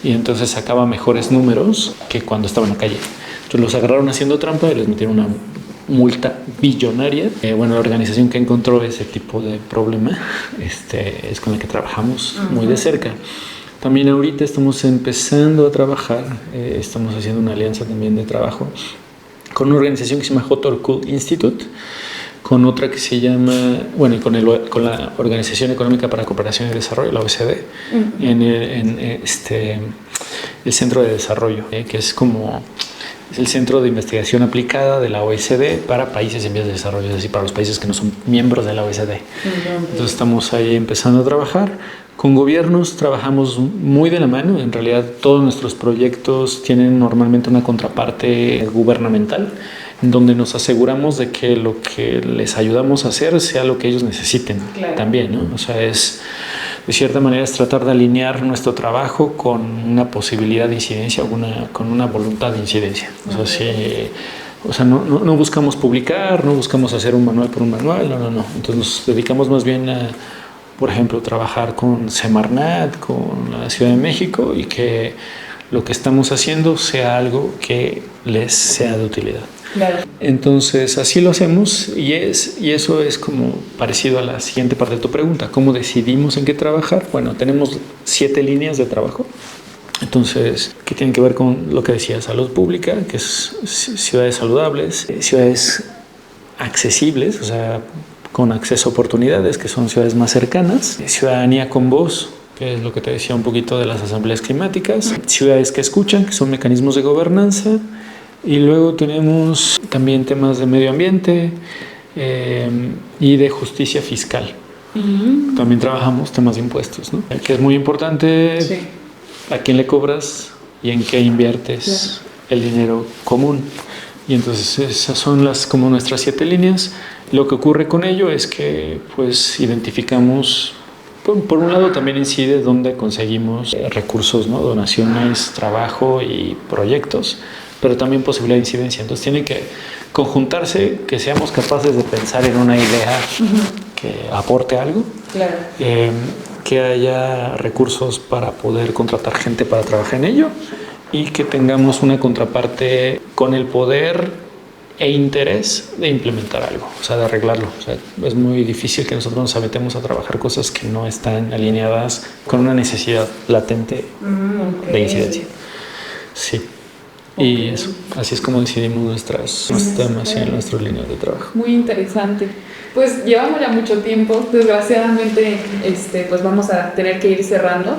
Y entonces sacaba mejores números que cuando estaba en la calle. Entonces los agarraron haciendo trampa y les metieron una multa billonaria. Bueno, la organización que encontró ese tipo de problema es con la que trabajamos muy de cerca. También ahorita estamos empezando a trabajar, estamos haciendo una alianza también de trabajo con una organización que se llama Hot or Cool Institute, con otra que se llama, bueno, con la Organización Económica para la Cooperación y Desarrollo, la OECD, en el Centro de Desarrollo, que es el Centro de Investigación Aplicada de la OECD para países en vías de desarrollo, es decir, para los países que no son miembros de la OECD. Entonces estamos ahí empezando a trabajar. Con gobiernos trabajamos muy de la mano. En realidad todos nuestros proyectos tienen normalmente una contraparte gubernamental, en donde nos aseguramos de que lo que les ayudamos a hacer sea lo que ellos necesiten. Claro. También, ¿no? O sea, de cierta manera es tratar de alinear nuestro trabajo con una posibilidad de incidencia, con una voluntad de incidencia. O sea, no buscamos publicar, no buscamos hacer un manual por un manual, no. Entonces nos dedicamos más bien a, por ejemplo, trabajar con Semarnat, con la Ciudad de México, y que lo que estamos haciendo sea algo que les sea de utilidad. Claro. Entonces así lo hacemos y eso es como parecido a la siguiente parte de tu pregunta. ¿Cómo decidimos en qué trabajar? Bueno, tenemos 7 líneas de trabajo. Entonces, ¿qué tienen que ver con lo que decía? Salud pública, que es ciudades saludables, ciudades accesibles, o sea, con acceso a oportunidades, que son ciudades más cercanas, ciudadanía con voz, que es lo que te decía un poquito de las asambleas climáticas, ciudades que escuchan, que son mecanismos de gobernanza. Y luego tenemos también temas de medio ambiente y de justicia fiscal. También trabajamos temas de impuestos, ¿no? Que es muy importante, sí, a quién le cobras y en qué inviertes, claro, el dinero común. Y entonces esas son como nuestras 7 líneas. Lo que ocurre con ello es que pues identificamos, por un lado también incide dónde conseguimos recursos, ¿no? Donaciones, trabajo y proyectos, pero también posibilidad de incidencia. Entonces tiene que conjuntarse, que seamos capaces de pensar en una idea que aporte algo, claro, que haya recursos para poder contratar gente para trabajar en ello y que tengamos una contraparte con el poder e interés de implementar algo, o sea, de arreglarlo. O sea, es muy difícil que nosotros nos avetemos a trabajar cosas que no están alineadas con una necesidad latente de incidencia. Sí. Y eso, así es como decidimos nuestros temas y nuestras líneas de trabajo. Muy interesante. Pues llevamos ya mucho tiempo, desgraciadamente pues vamos a tener que ir cerrando,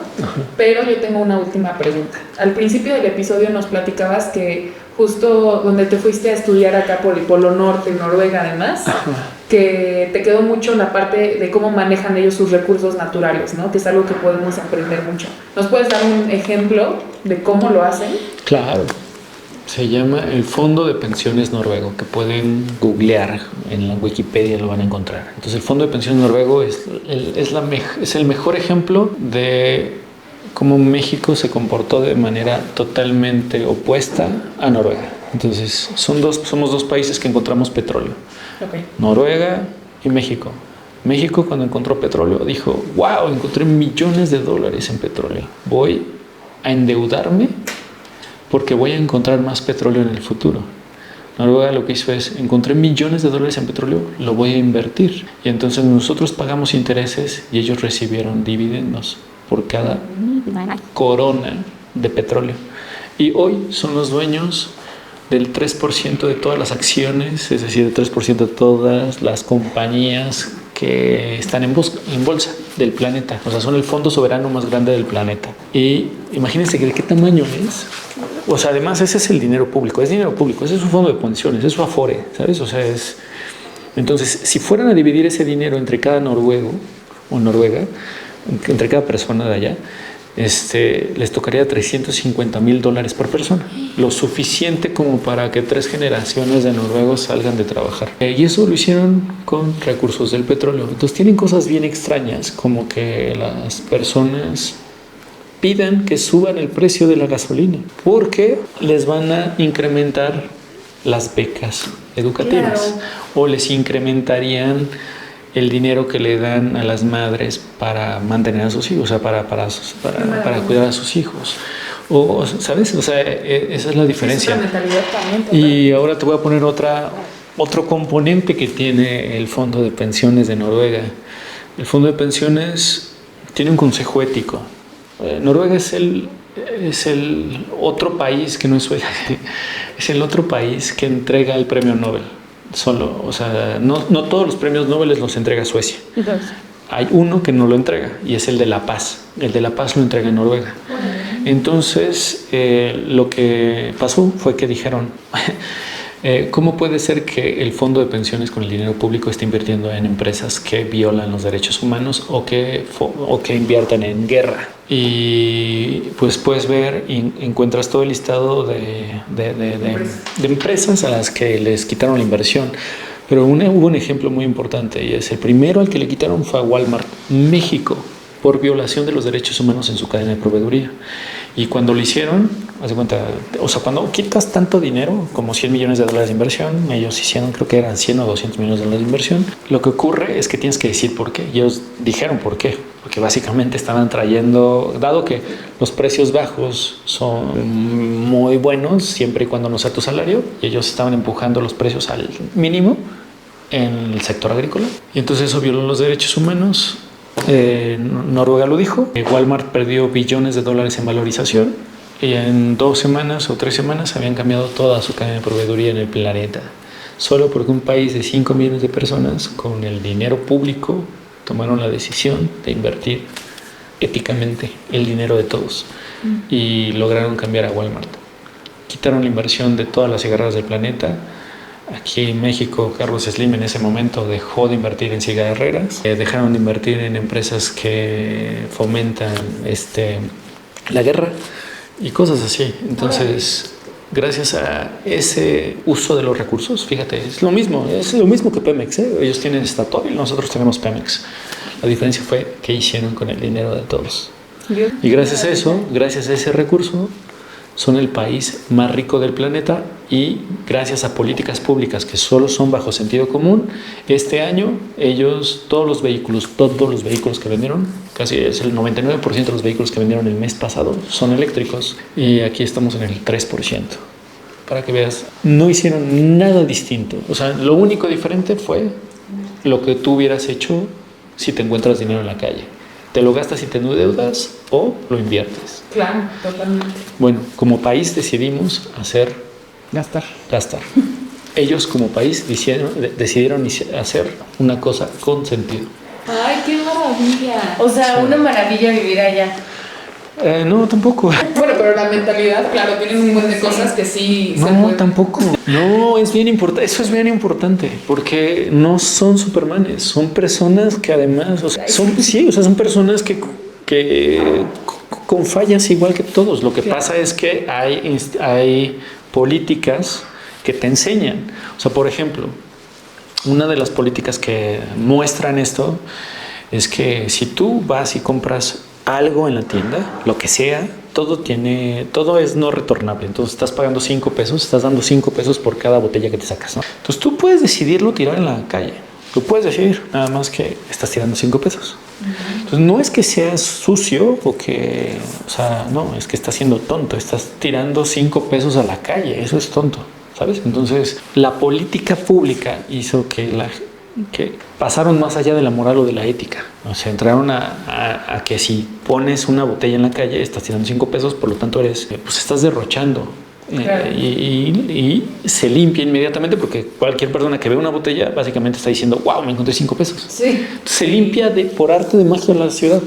pero yo tengo una última pregunta. Al principio del episodio nos platicabas que justo donde te fuiste a estudiar acá por el Polo Norte, Noruega además, que te quedó mucho la parte de cómo manejan ellos sus recursos naturales, ¿no? Que es algo que podemos aprender mucho. ¿Nos puedes dar un ejemplo de cómo lo hacen? Claro. Se llama el Fondo de Pensiones Noruego, que pueden googlear en la Wikipedia, lo van a encontrar. Entonces el Fondo de Pensiones Noruego es el mejor ejemplo de cómo México se comportó de manera totalmente opuesta a Noruega. Entonces, somos dos países que encontramos petróleo. Okay. Noruega y México. México, cuando encontró petróleo, dijo, wow, encontré millones de dólares en petróleo. Voy a endeudarme porque voy a encontrar más petróleo en el futuro. Noruega lo que hizo es, encontré millones de dólares en petróleo, lo voy a invertir. Y entonces nosotros pagamos intereses y ellos recibieron dividendos por cada corona de petróleo. Y hoy son los dueños del 3% de todas las acciones, es decir, del 3% de todas las compañías que están en bolsa del planeta. O sea, son el fondo soberano más grande del planeta. Y imagínense de qué tamaño es. O sea, además ese es el dinero público, ese es un fondo de pensiones, es su Afore, ¿sabes? O sea, es... Entonces, si fueran a dividir ese dinero entre cada noruego o noruega, entre cada persona de allá, les tocaría $350,000 por persona, lo suficiente como para que 3 generaciones de noruegos salgan de trabajar. Y eso lo hicieron con recursos del petróleo. Entonces tienen cosas bien extrañas, como que las personas pidan que suban el precio de la gasolina porque les van a incrementar las becas educativas. Claro. O les incrementarían el dinero que le dan a las madres para mantener a sus hijos, o sea, para cuidar a sus hijos. O, ¿sabes? O sea, esa es la diferencia. Es una mentalidad también, y ahora te voy a poner otro componente que tiene el Fondo de Pensiones de Noruega. El Fondo de Pensiones tiene un consejo ético. Noruega es el otro país que no es Suecia, es el otro país que entrega el premio Nobel. Solo, o sea, no todos los premios Nobel los entrega Suecia. Entonces, hay uno que no lo entrega y es el de la paz. El de la paz lo entrega Noruega. Entonces, lo que pasó fue que dijeron, ¿cómo puede ser que el fondo de pensiones con el dinero público esté invirtiendo en empresas que violan los derechos humanos o que inviertan en guerra? Y pues puedes ver, encuentras todo el listado de empresas a las que les quitaron la inversión. Pero hubo un ejemplo muy importante y es el primero al que le quitaron fue a Walmart México por violación de los derechos humanos en su cadena de proveeduría. Y cuando lo hicieron, haz de cuenta, o sea, cuando quitas tanto dinero, como $100 millones de inversión, ellos hicieron, creo que eran 100 o 200 millones de dólares de inversión, lo que ocurre es que tienes que decir por qué. Y ellos dijeron por qué. Porque básicamente estaban trayendo, dado que los precios bajos son muy buenos siempre y cuando no sea tu salario, y ellos estaban empujando los precios al mínimo en el sector agrícola. Y entonces eso violó los derechos humanos. Noruega lo dijo. Walmart perdió billones de dólares en valorización y en 2 semanas o 3 semanas habían cambiado toda su cadena de proveeduría en el planeta, solo porque un país de 5 millones de personas con el dinero público tomaron la decisión de invertir éticamente el dinero de todos y lograron cambiar a Walmart. Quitaron la inversión de todas las cigarreras del planeta. Aquí en México, Carlos Slim en ese momento dejó de invertir en cigarreras, dejaron de invertir en empresas que fomentan la guerra y cosas así. Entonces, gracias a ese uso de los recursos, fíjate, es lo mismo que Pemex, ¿eh? Ellos tienen Statoil, nosotros tenemos Pemex. La diferencia fue qué hicieron con el dinero de todos. Y gracias a eso, gracias a ese recurso, son el país más rico del planeta y gracias a políticas públicas que solo son bajo sentido común, este año ellos, todos los vehículos que vendieron, casi es el 99% de los vehículos que vendieron el mes pasado son eléctricos y aquí estamos en el 3%. Para que veas, no hicieron nada distinto. O sea, lo único diferente fue lo que tú hubieras hecho si te encuentras dinero en la calle. ¿Te lo gastas y te endeudas o lo inviertes? Claro, totalmente. Bueno, como país decidimos gastar. Ellos como país decidieron hacer una cosa con sentido. ¡Ay, qué maravilla! O sea, sí. Una maravilla vivir allá. No, tampoco. Bueno, pero la mentalidad, claro, tienen un montón de cosas que sí. No, tampoco. No, es bien importante. Eso es bien importante porque no son supermanes, son personas que además, son personas que con fallas igual que todos. Lo que pasa es que hay políticas que te enseñan. O sea, por ejemplo, una de las políticas que muestran esto es que si tú vas y compras algo en la tienda, lo que sea, todo es no retornable. Entonces estás pagando 5 pesos, estás dando 5 pesos por cada botella que te sacas, ¿no? Entonces tú puedes decidirlo tirar en la calle. Lo puedes decidir, nada más que estás tirando 5 pesos. Entonces no es que seas sucio o que, o sea, no, es que estás siendo tonto. Estás tirando 5 pesos a la calle, eso es tonto, ¿sabes? Entonces la política pública hizo que pasaron más allá de la moral o de la ética. O sea, entraron a que si pones una botella en la calle, estás tirando 5 pesos, por lo tanto pues estás derrochando. Claro. Y se limpia inmediatamente porque cualquier persona que ve una botella básicamente está diciendo, wow, me encontré 5 pesos. Sí. Se limpia por arte de magia la ciudad.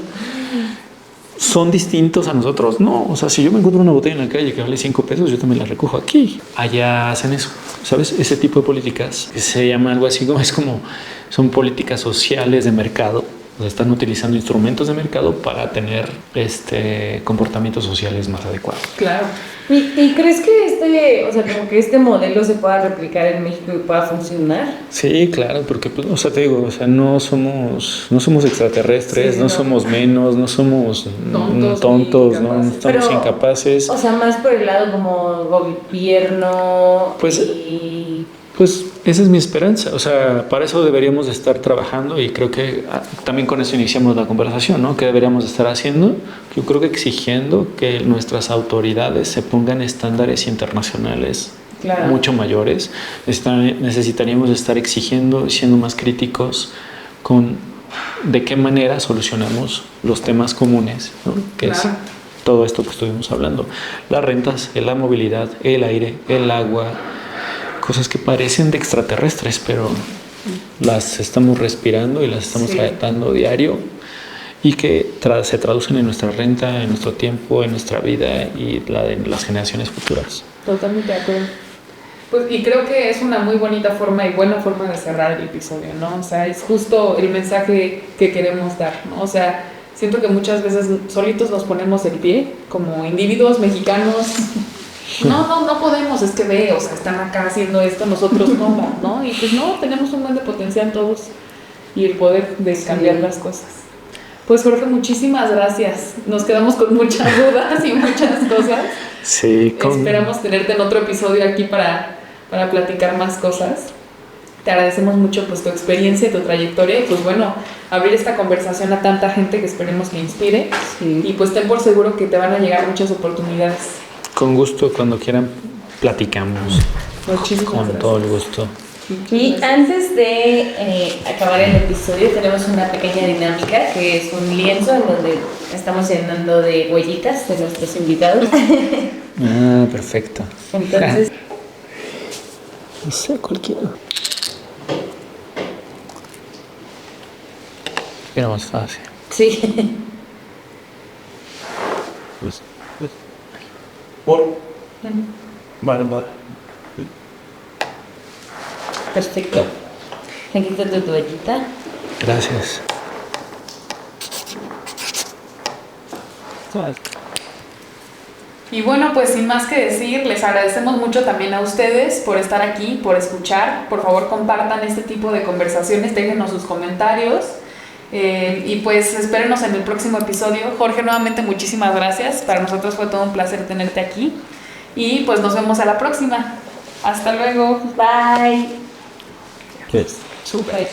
¿Son distintos a nosotros? No, o sea, si yo me encuentro una botella en la calle que vale 5 pesos, yo también la recojo aquí. Allá hacen eso, ¿sabes? Ese tipo de políticas que se llama algo así como, son políticas sociales de mercado. O sea, están utilizando instrumentos de mercado para tener comportamientos sociales más adecuados. Claro. ¿Y crees que este modelo se pueda replicar en México y pueda funcionar? Sí, claro, porque pues, o sea, te digo, o sea, no somos extraterrestres, sí, no somos menos, no somos tontos, no estamos incapaces. O sea, más por el lado como gobierno Pues esa es mi esperanza, o sea, para eso deberíamos de estar trabajando y creo que también con eso iniciamos la conversación, ¿no? ¿Qué deberíamos de estar haciendo? Yo creo que exigiendo que nuestras autoridades se pongan estándares internacionales mucho mayores. Necesitaríamos estar exigiendo, siendo más críticos con de qué manera solucionamos los temas comunes, ¿no? Que es todo esto que estuvimos hablando, las rentas, la movilidad, el aire, el agua, cosas que parecen de extraterrestres, pero las estamos respirando y las estamos tratando diario y que se traducen en nuestra renta, en nuestro tiempo, en nuestra vida y la de las generaciones futuras. Totalmente de acuerdo. Pues, y creo que es una muy bonita forma y buena forma de cerrar el episodio, ¿no? O sea, es justo el mensaje que queremos dar, ¿no? O sea, siento que muchas veces solitos nos ponemos el pie como individuos mexicanos. No podemos, es que o sea, están acá haciendo esto, nosotros no, y pues no, tenemos un buen de potencial todos y el poder de cambiar las cosas. Pues Jorge, muchísimas gracias, nos quedamos con muchas dudas y muchas cosas. Sí, esperamos tenerte en otro episodio aquí para platicar más cosas. Te agradecemos mucho pues tu experiencia y tu trayectoria y pues bueno, abrir esta conversación a tanta gente que esperemos que inspire y pues ten por seguro que te van a llegar muchas oportunidades. Con gusto, cuando quieran platicamos. Con todo el gusto. Y antes de acabar el episodio tenemos una pequeña dinámica que es un lienzo en donde estamos llenando de huellitas de nuestros invitados. Ah, perfecto. Entonces, no sé, cualquiera. Era más fácil. Sí. Vale. Perfecto. Aquí está tu toallita. Gracias. Y bueno, pues sin más que decir, les agradecemos mucho también a ustedes por estar aquí, por escuchar. Por favor, compartan este tipo de conversaciones, déjenos sus comentarios. Y pues espérenos en el próximo episodio. Jorge, nuevamente muchísimas gracias. Para nosotros fue todo un placer tenerte aquí. Y pues nos vemos a la próxima. Hasta luego. Bye. Yes. Super.